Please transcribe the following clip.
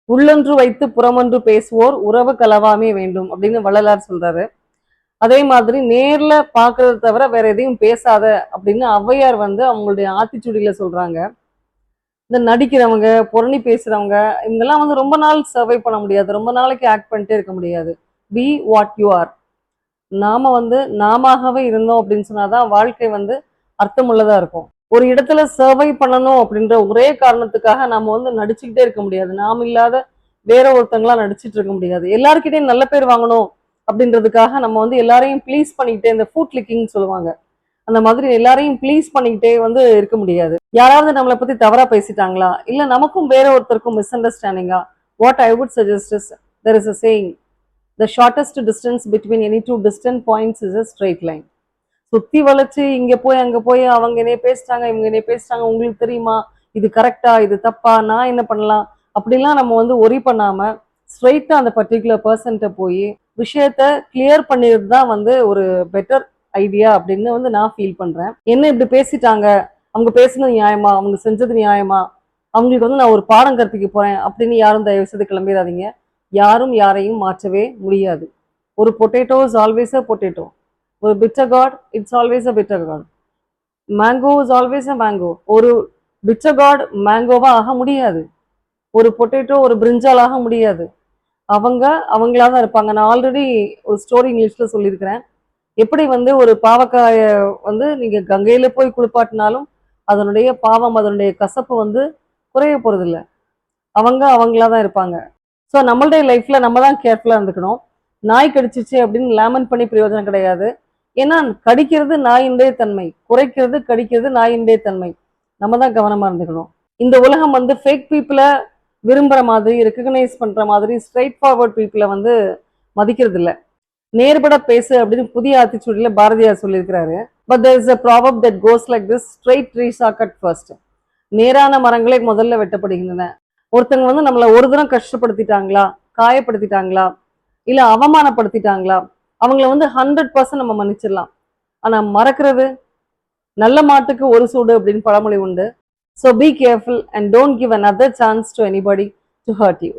உள்ளொன்று வைத்து புறமொன்று பேசுவோர் உறவு கலவாமே வேண்டும் அப்படின்னு வள்ளலார் சொல்றாரு. அதே மாதிரி நேர்ல பாக்குறத தவிர வேற எதையும் பேசாத அப்படின்னு ஔவையார் வந்து அவங்களுடைய ஆத்திச்சூடியில சொல்றாங்க. இந்த நடிக்கிறவங்க, புரணி பேசுறவங்க, இவங்கெல்லாம் வந்து ரொம்ப நாள் சர்வை பண்ண முடியாது. ரொம்ப நாளைக்கு ஆக்ட் பண்ணிட்டே இருக்க முடியாது. Be what you are. நாம வந்து நாமாகவே இருந்தோம் அப்படின்னு சொன்னாதான் வாழ்க்கை வந்து அர்த்தமுள்ளதா இருக்கும். ஒரு இடத்துல சர்வை பண்ணணும் அப்படின்ற ஒரே காரணத்துக்காக நாம வந்து நடிச்சுக்கிட்டே இருக்க முடியாது. நாம் இல்லாத வேற ஒருத்தங்களா நடிச்சிட்டு இருக்க முடியாது. எல்லார்கிட்டயும் நல்ல பேர் வாங்கணும் அப்படின்றதுக்காக நம்ம வந்து எல்லாரையும் ப்ளீஸ் பண்ணிக்கிட்டே, இந்த ஃபுட் லிக்கிங் சொல்லுவாங்க, அந்த மாதிரி எல்லாரையும் ப்ளீஸ் பண்ணிக்கிட்டே வந்து இருக்க முடியாது. யாராவது நம்மளை பத்தி தவறா பேசிட்டாங்களா, இல்ல நமக்கும் வேற ஒருத்தருக்கும் மிஸ் அண்டர்ஸ்டாண்டிங்கா, what I would suggest is, there is a saying, the shortest distance between any two distant points is a straight line. சுத்தி வளைச்சு இங்க போய் அங்க போய் அவங்க என்னைய பேசிட்டாங்க, இவங்க என்னைய பேசிட்டாங்க, உங்களுக்கு தெரியுமா இது கரெக்டா இது தப்பா, நான் என்ன பண்ணலாம், அப்படிலாம் நம்ம வந்து ஒரி பண்ணாம ஸ்ட்ரெயிட்டா அந்த பர்டிகுலர் பர்சன்ட்ட போய் விஷயத்த கிளியர் பண்ணிடுறது தான் வந்து ஒரு பெட்டர் ஐடியா அப்படின்னு வந்து நான் ஃபீல் பண்றேன். என்ன இப்படி பேசிட்டாங்க, அவங்க பேசுனது நியாயமா, அவங்க செஞ்சது நியாயமா, அவங்களுக்கு வந்து நான் ஒரு பாடம் கற்பிக்க போறேன் அப்படின்னு யாரும் தயவு செய்து கிளம்பிடாதீங்க. யாரும் யாரையும் மாற்றவே முடியாது. ஒரு potato is always a potato. ஒரு bitter gourd it's always a bitter gourd. Mango is always a mango. ஒரு பிட்டர் காட் மேங்கோவா ஆக முடியாது. ஒரு பொட்டேட்டோ ஒரு பிரிஞ்சால் ஆக முடியாது. அவங்க அவங்களா தான் இருப்பாங்க. நான் ஆல்ரெடி ஒரு ஸ்டோரி இங்கிலீஷ்ல சொல்லியிருக்கிறேன். எப்படி வந்து ஒரு பாவக்காய வந்து நீங்க கங்கையில போய் குளிப்பாட்டினாலும் அதனுடைய பாவம், அதனுடைய கசப்பு வந்து குறைய போறதில்ல. அவங்க அவங்களா தான் இருப்பாங்க. ஸோ நம்மளுடைய லைஃப்ல நம்ம தான் கேர்ஃபுல்லா இருந்துக்கணும். நாய் கடிச்சிச்சு அப்படின்னு லேமன் பண்ணி பிரயோஜனம் கிடையாது. ஏன்னா கடிக்கிறது நாயினுடைய தன்மை, குறைக்கிறது கடிக்கிறது நாயினுடைய தன்மை. நம்ம தான் கவனமா இருந்துக்கணும். இந்த உலகம் வந்து ஃபேக் பீப்புளை விரும்புற மாதிரி, ரெக்கக்னைஸ் பண்ற மாதிரி ஸ்ட்ரைட் ஃபார்வர்ட் பீப்புளை வந்து மதிக்கிறது இல்ல. நேர்பட பேசு அப்படின்னு புதிய ஆத்திச்சூடியில பாரதியார் சொல்லியிருக்கிறாரு. But there is a proverb that goes like this: straight trees are cut first. நேரான மரங்களே முதல்ல வெட்டப்படுகின்றன. ஒருத்தங்க வந்து நம்மளை ஒரு தரம் கஷ்டப்படுத்திட்டாங்களா, காயப்படுத்திட்டாங்களா, இல்ல அவமானப்படுத்திட்டாங்களா, அவங்கள வந்து 100% நம்ம மன்னிச்சிடலாம். ஆனா மறக்கிறது, நல்ல மாட்டுக்கு ஒரு சூடு அப்படின்னு பழமொழி உண்டு. So be careful and don't give another chance to anybody to hurt you.